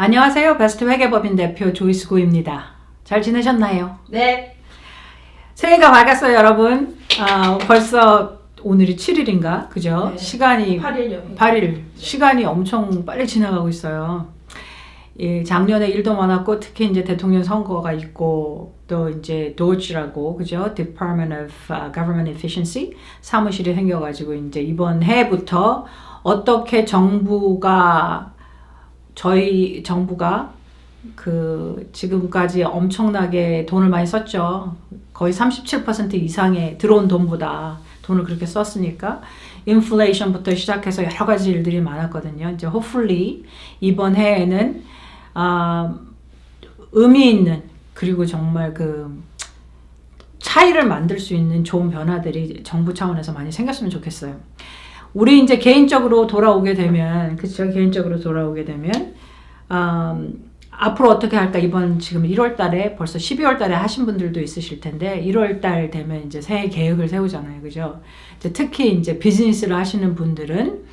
안녕하세요. 베스트 회계법인 대표 조이스 고입니다. 잘 지내셨나요? 네. 새해가 밝았어요, 여러분. 벌써 오늘이 7일인가? 그죠? 네. 시간이 8일요. 8일. 시간이 엄청 빨리 지나가고 있어요. 예, 작년에 일도 많았고 특히 이제 대통령 선거가 있고 또 이제 도지라고 그죠? Department of Government Efficiency 사무실이 생겨가지고 이제 이번 해부터 어떻게 저희 정부가 그 지금까지 엄청나게 돈을 많이 썼죠. 거의 37% 이상의 들어온 돈보다 돈을 그렇게 썼으니까 인플레이션부터 시작해서 여러 가지 일들이 많았거든요. 이제 hopefully 이번 해에는 의미 있는 그리고 정말 그 차이를 만들 수 있는 좋은 변화들이 정부 차원에서 많이 생겼으면 좋겠어요. 우리 이제 개인적으로 돌아오게 되면, 그쵸? 개인적으로 돌아오게 되면, 앞으로 어떻게 할까? 이번 지금 1월 달에 벌써 12월 달에 하신 분들도 있으실 텐데, 1월 달 되면 이제 새해 계획을 세우잖아요. 그죠? 이제 특히 이제 비즈니스를 하시는 분들은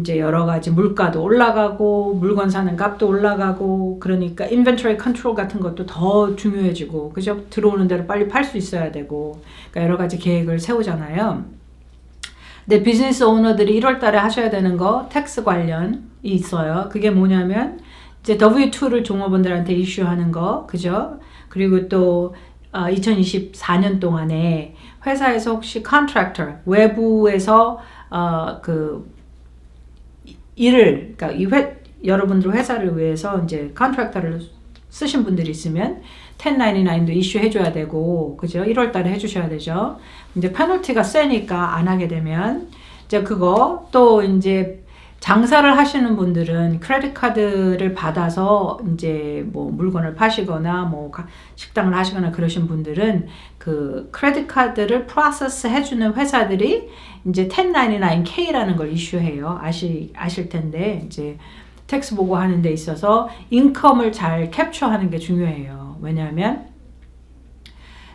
이제 여러 가지 물가도 올라가고, 물건 사는 값도 올라가고, 그러니까 인벤토리 컨트롤 같은 것도 더 중요해지고, 그죠? 들어오는 대로 빨리 팔 수 있어야 되고, 그러니까 여러 가지 계획을 세우잖아요. 근데 비즈니스 오너들이 1월 달에 하셔야 되는 거 텍스 관련이 있어요. 그게 뭐냐면 이제 W2를 종업원들한테 이슈하는 거, 그죠? 그리고 또 2024년 동안에 회사에서 혹시 컨트랙터 외부에서 그 일을 그러니까 여러분들 회사를 위해서 이제 컨트랙터를 쓰신 분들이 있으면 1099도 이슈해 줘야 되고, 그죠? 1월 달에 해 주셔야 되죠. 이제 페널티가 세니까 안 하게 되면 이제 그거 또 이제 장사를 하시는 분들은 크레딧 카드를 받아서 이제 뭐 물건을 파시거나 뭐 식당을 하시거나 그러신 분들은 그 크레딧 카드를 프로세스 해주는 회사들이 이제 1099K라는 걸 이슈해요. 아실 텐데 이제 텍스 보고하는 데 있어서 인컴을 잘 캡처하는 게 중요해요. 왜냐하면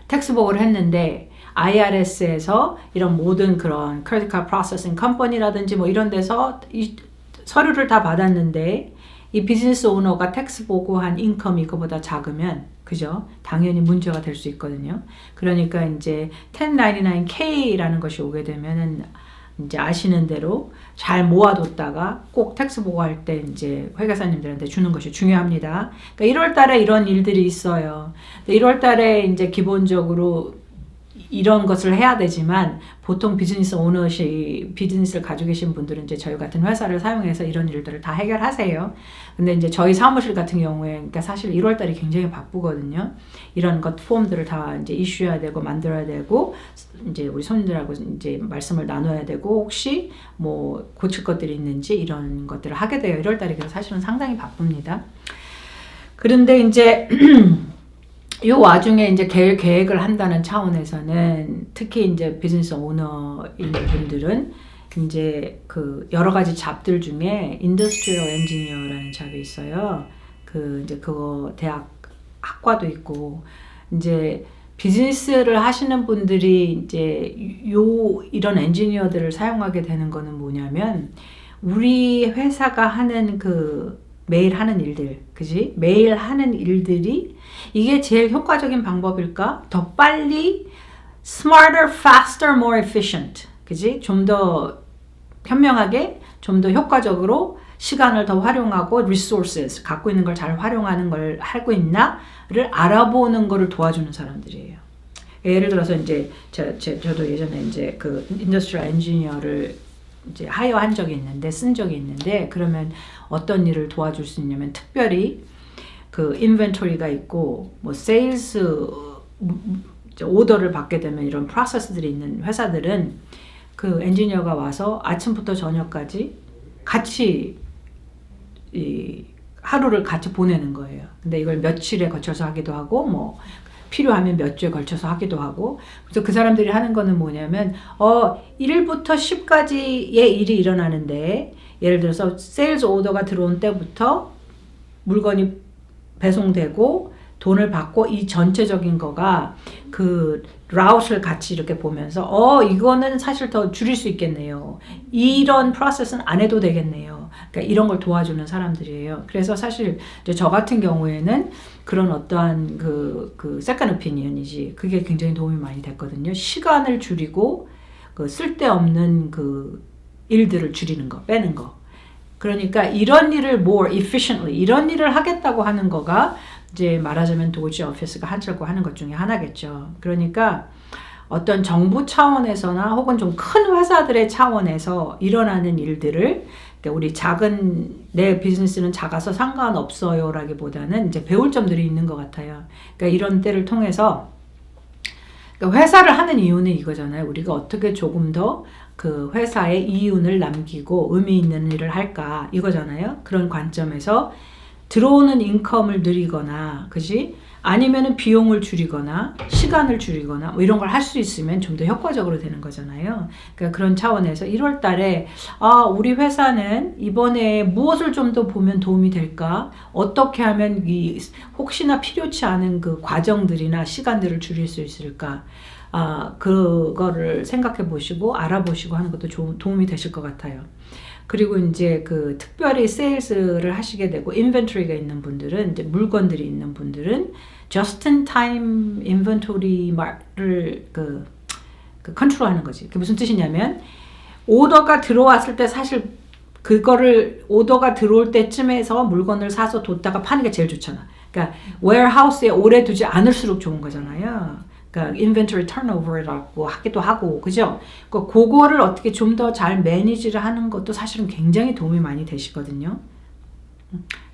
텍스 보고를 했는데 IRS에서 이런 모든 그런 크레딧 카드 프로세싱 컴퍼니라든지 뭐 이런 데서 이 서류를 다 받았는데 이 비즈니스 오너가 텍스 보고한 인컴이 그보다 작으면 그죠? 당연히 문제가 될 수 있거든요. 그러니까 이제 1099K라는 것이 오게 되면은 이제 아시는 대로 잘 모아뒀다가 꼭 텍스 보고할 때 이제 회계사님들한테 주는 것이 중요합니다. 그러니까 1월 달에 이런 일들이 있어요. 1월 달에 이제 기본적으로 이런 것을 해야 되지만 보통 비즈니스를 가지고 계신 분들은 이제 저희 같은 회사를 사용해서 이런 일들을 다 해결하세요. 근데 이제 저희 사무실 같은 경우에 그러니까 사실 1월 달이 굉장히 바쁘거든요. 이런 것 폼들을 다 이제 이슈해야 되고 만들어야 되고 이제 우리 손님들하고 이제 말씀을 나눠야 되고 혹시 뭐 고칠 것들이 있는지 이런 것들을 하게 돼요. 1월 달이 그래서 사실은 상당히 바쁩니다. 그런데 이제 이 와중에 이제 계획을 한다는 차원에서는 특히 이제 비즈니스 오너인 분들은 이제 그 여러 가지 잡들 중에 인더스트리얼 엔지니어라는 잡이 있어요. 그 이제 그거 대학 학과도 있고 이제 비즈니스를 하시는 분들이 이제 이런 엔지니어들을 사용하게 되는 거는 뭐냐면 우리 회사가 하는 그 매일 하는 일들, 그지? 매일 하는 일들이 이게 제일 효과적인 방법일까? 더 빨리, smarter, faster, more efficient, 그지? 좀 더 현명하게, 좀 더 효과적으로 시간을 더 활용하고 resources, 갖고 있는 걸 잘 활용하는 걸 하고 있나를 알아보는 거를 도와주는 사람들이에요. 예를 들어서 이제 저도 예전에 이제 그 인더스트리얼 엔지니어를 이제 하여한 적이 있는데 쓴 적이 있는데 그러면 어떤 일을 도와줄 수 있냐면 특별히 그 인벤토리가 있고 뭐 세일스 오더를 받게 되면 이런 프로세스들이 있는 회사들은 그 엔지니어가 와서 아침부터 저녁까지 같이 이 하루를 같이 보내는 거예요. 근데 이걸 며칠에 걸쳐서 하기도 하고 뭐 필요하면 몇 주에 걸쳐서 하기도 하고 그래서 그 사람들이 하는 거는 뭐냐면 1일부터 10까지의 일이 일어나는데 예를 들어서 세일즈 오더가 들어온 때부터 물건이 배송되고 돈을 받고 이 전체적인 거가 그 라웃을 같이 이렇게 보면서 이거는 사실 더 줄일 수 있겠네요. 이런 프로세스는 안 해도 되겠네요. 그러니까 이런 걸 도와주는 사람들이에요. 그래서 사실 이제 저 같은 경우에는 그런 어떠한 그 세컨 오피니언이지 그게 굉장히 도움이 많이 됐거든요. 시간을 줄이고 그 쓸데없는 그 일들을 줄이는 거, 빼는 거. 그러니까 이런 일을 more efficiently 이런 일을 하겠다고 하는 거가 이제 말하자면 도지 오피스가 하려고 하는 것 중에 하나겠죠. 그러니까 어떤 정부 차원에서나 혹은 좀 큰 회사들의 차원에서 일어나는 일들을 그러니까 우리 내 비즈니스는 작아서 상관없어요 라기보다는 이제 배울 점들이 있는 것 같아요. 그러니까 이런 때를 통해서 그러니까 회사를 하는 이유는 이거잖아요. 우리가 어떻게 조금 더 그 회사에 이윤을 남기고 의미 있는 일을 할까 이거잖아요. 그런 관점에서 들어오는 인컴을 늘리거나 그지? 아니면은 비용을 줄이거나 시간을 줄이거나 뭐 이런 걸 할 수 있으면 좀 더 효과적으로 되는 거잖아요. 그러니까 그런 차원에서 1월 달에 우리 회사는 이번에 무엇을 좀 더 보면 도움이 될까? 어떻게 하면 혹시나 필요치 않은 그 과정들이나 시간들을 줄일 수 있을까? 그거를 생각해 보시고 알아보시고 하는 것도 도움이 되실 것 같아요. 그리고 이제 그 특별히 세일즈를 하시게 되고 인벤토리가 있는 분들은 이제 물건들이 있는 분들은 just in time 인벤토리를 그 컨트롤하는 거지. 그게 무슨 뜻이냐면 오더가 들어왔을 때 사실 그거를 오더가 들어올 때쯤에서 물건을 사서 뒀다가 파는 게 제일 좋잖아. 그러니까 웨어하우스에 오래 두지 않을수록 좋은 거잖아요. 그러니까 inventory turnover라고 하기도 하고 그죠? 그거를 어떻게 좀 더 잘 매니지를 하는 것도 사실은 굉장히 도움이 많이 되시거든요.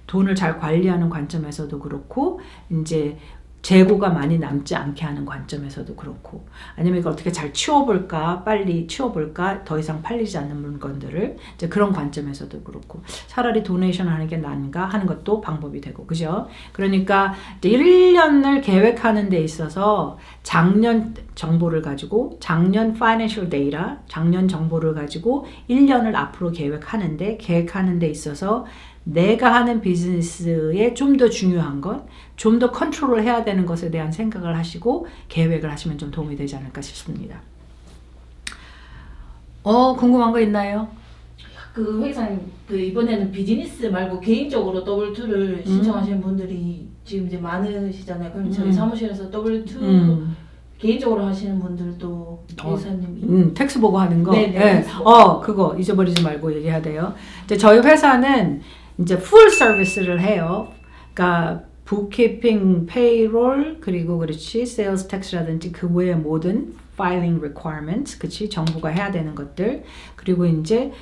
돈을 잘 관리하는 관점에서도 그렇고 이제 재고가 많이 남지 않게 하는 관점에서도 그렇고 아니면 이걸 어떻게 잘 치워볼까 빨리 치워볼까 더 이상 팔리지 않는 물건들을 이제 그런 관점에서도 그렇고 차라리 도네이션 하는 게 나은가 하는 것도 방법이 되고 그죠? 그러니까 이제 1년을 계획하는 데 있어서 작년 정보를 가지고 작년 financial data 작년 정보를 가지고 1년을 앞으로 계획하는 데 있어서 내가 하는 비즈니스에 좀 더 중요한 것, 좀 더 컨트롤을 해야 되는 것에 대한 생각을 하시고 계획을 하시면 좀 도움이 되지 않을까 싶습니다. 궁금한 거 있나요? 그 회사님 이번에는 비즈니스 말고 개인적으로 W2를 신청하시는 분들이 지금 이제 많으시잖아요. 그럼 저희 사무실에서 W2 개인적으로 하시는 분들도 회사님이 텍스 보고 하는 거. 네네. 네. 그거 잊어버리지 말고 얘기해야 돼요. 이제 저희 회사는 이제 풀 서비스를 해요. 그러니까 bookkeeping, payroll 그리고 그렇지 sales tax라든지 그 외의 모든 filing requirements, 그치 정부가 해야 되는 것들 그리고 이제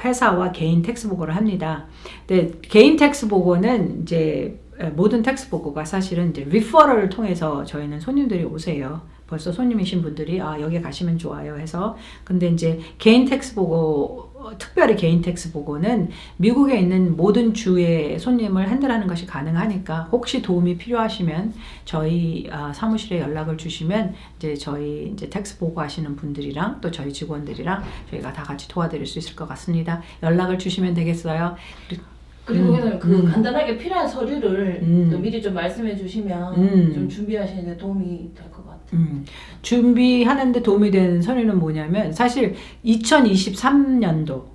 회사와 개인 텍스 보고를 합니다. 근데 개인 텍스 보고는 이제 모든 텍스 보고가 사실은 이제 리퍼럴을 통해서 저희는 손님들이 오세요. 벌써 손님이신 분들이 여기 가시면 좋아요 해서 근데 이제 개인 텍스 보고 특별히 개인 텍스 보고는 미국에 있는 모든 주의 손님을 핸들하는 것이 가능하니까 혹시 도움이 필요하시면 저희 사무실에 연락을 주시면 이제 저희 이제 텍스 보고 하시는 분들이랑 또 저희 직원들이랑 저희가 다 같이 도와드릴 수 있을 것 같습니다. 연락을 주시면 되겠어요. 그리고 회사님 간단하게 필요한 서류를 또 미리 좀 말씀해 주시면 좀 준비하시는 데 도움이 될 것 같아요. 준비하는데 도움이 되는 서류는 뭐냐면 사실 2023년도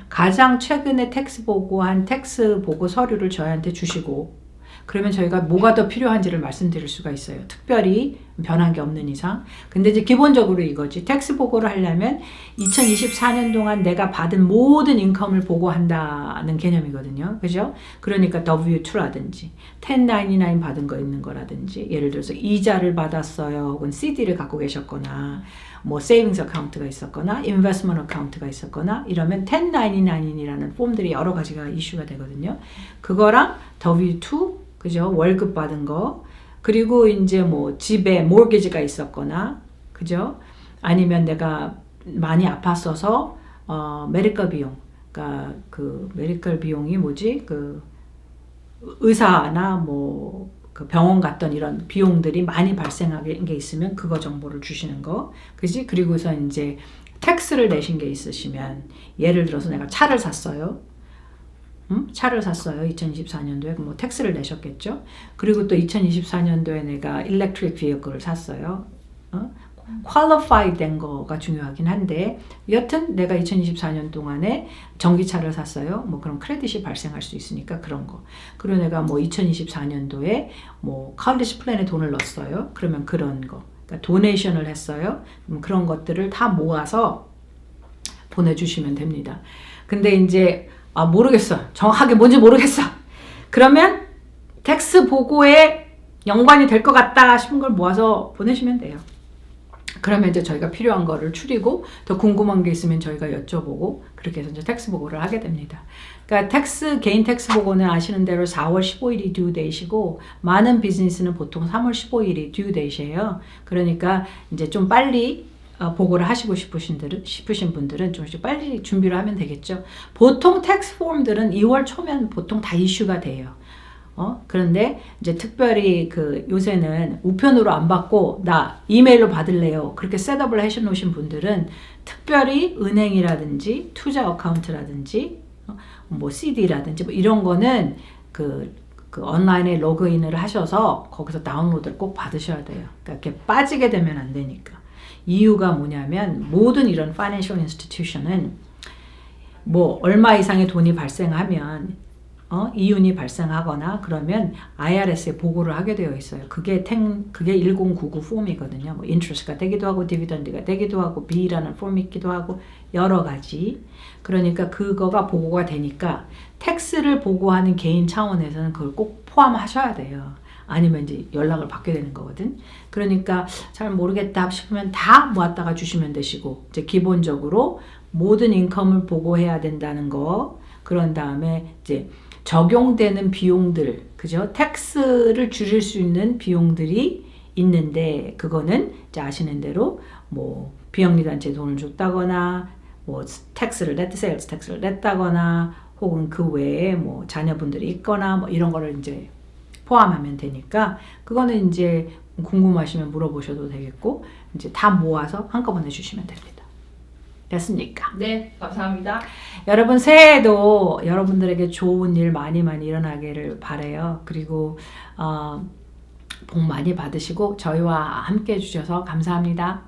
가장 최근에 텍스 보고한 텍스 보고 서류를 저희한테 주시고 그러면 저희가 뭐가 더 필요한지를 말씀드릴 수가 있어요. 특별히 변한 게 없는 이상. 근데 이제 기본적으로 이거지. 텍스 보고를 하려면 2024년 동안 내가 받은 모든 인컴을 보고한다는 개념이거든요. 그죠? 그러니까 W2라든지 1099 받은 거 있는 거라든지 예를 들어서 이자를 받았어요. 혹은 CD를 갖고 계셨거나 뭐 세이빙스 어카운트가 있었거나 인베스트먼트 어카운트가 있었거나 이러면 1099이라는 폼들이 여러 가지가 이슈가 되거든요. 그거랑 W2 그죠? 월급 받은 거 그리고 이제 뭐 집에 모기지가 있었거나 그죠? 아니면 내가 많이 아팠어서 메디컬 비용 그러니까 그 메디컬 비용이 뭐지? 그 의사나 뭐 그 병원 갔던 이런 비용들이 많이 발생하게 게 있으면 그거 정보를 주시는 거 그지? 그리고서 이제 텍스를 내신 게 있으시면 예를 들어서 내가 차를 샀어요. 차를 샀어요. 2024년도에 뭐 텍스를 내셨겠죠. 그리고 또 2024년도에 내가 일렉트릭 비어클을 샀어요. qualify 된 거가 중요하긴 한데 여튼 내가 2024년 동안에 전기차를 샀어요. 뭐 그럼 크레딧이 발생할 수 있으니까 그런 거. 그리고 내가 뭐 2024년도에 뭐 college 플랜에 돈을 넣었어요. 그러면 그런 거. 그러니까 도네이션을 했어요. 그런 것들을 다 모아서 보내주시면 됩니다. 근데 이제 모르겠어. 정확하게 뭔지 모르겠어. 그러면 텍스 보고에 연관이 될 것 같다 싶은 걸 모아서 보내시면 돼요. 그러면 이제 저희가 필요한 거를 추리고 더 궁금한 게 있으면 저희가 여쭤보고 그렇게 해서 이제 텍스 보고를 하게 됩니다. 그러니까 개인 텍스 보고는 아시는 대로 4월 15일이 due date이고 많은 비즈니스는 보통 3월 15일이 due date이에요. 그러니까 이제 좀 빨리 보고를 하시고 싶으신 분들은 좀 빨리 준비를 하면 되겠죠. 보통 텍스 폼들은 2월 초면 보통 다 이슈가 돼요. 그런데 이제 특별히 요새는 우편으로 안 받고 나 이메일로 받을래요. 그렇게 셋업을 하셔 놓으신 분들은 특별히 은행이라든지 투자 어카운트라든지 뭐 CD라든지 뭐 이런 거는 그 온라인에 로그인을 하셔서 거기서 다운로드를 꼭 받으셔야 돼요. 그러니까 이렇게 빠지게 되면 안 되니까. 이유가 뭐냐면 모든 이런 파이낸셜 인스티튜션은 뭐 얼마 이상의 돈이 발생하면 이윤이 발생하거나 그러면 IRS에 보고를 하게 되어 있어요. 그게 1099 폼이거든요. 뭐 인트레스트가 되기도 하고 디비던드가 되기도 하고 B라는 폼이 있기도 하고 여러 가지. 그러니까 그거가 보고가 되니까 텍스를 보고하는 개인 차원에서는 그걸 꼭 포함하셔야 돼요. 아니면 이제 연락을 받게 되는 거거든. 그러니까 잘 모르겠다 싶으면 다 모았다가 주시면 되시고 이제 기본적으로 모든 인컴을 보고해야 된다는 거. 그런 다음에 이제 적용되는 비용들, 그죠? 텍스를 줄일 수 있는 비용들이 있는데 그거는 이제 아시는 대로 뭐 비영리 단체에 돈을 줬다거나 뭐 세일즈 텍스를 냈다거나 혹은 그 외에 뭐 자녀분들이 있거나 뭐 이런 거를 이제 포함하면 되니까 그거는 이제 궁금하시면 물어보셔도 되겠고 이제 다 모아서 한꺼번에 주시면 됩니다. 됐습니까? 네, 감사합니다. 여러분 새해에도 여러분들에게 좋은 일 많이 일어나기를 바라요. 그리고 복 많이 받으시고 저희와 함께 해주셔서 감사합니다.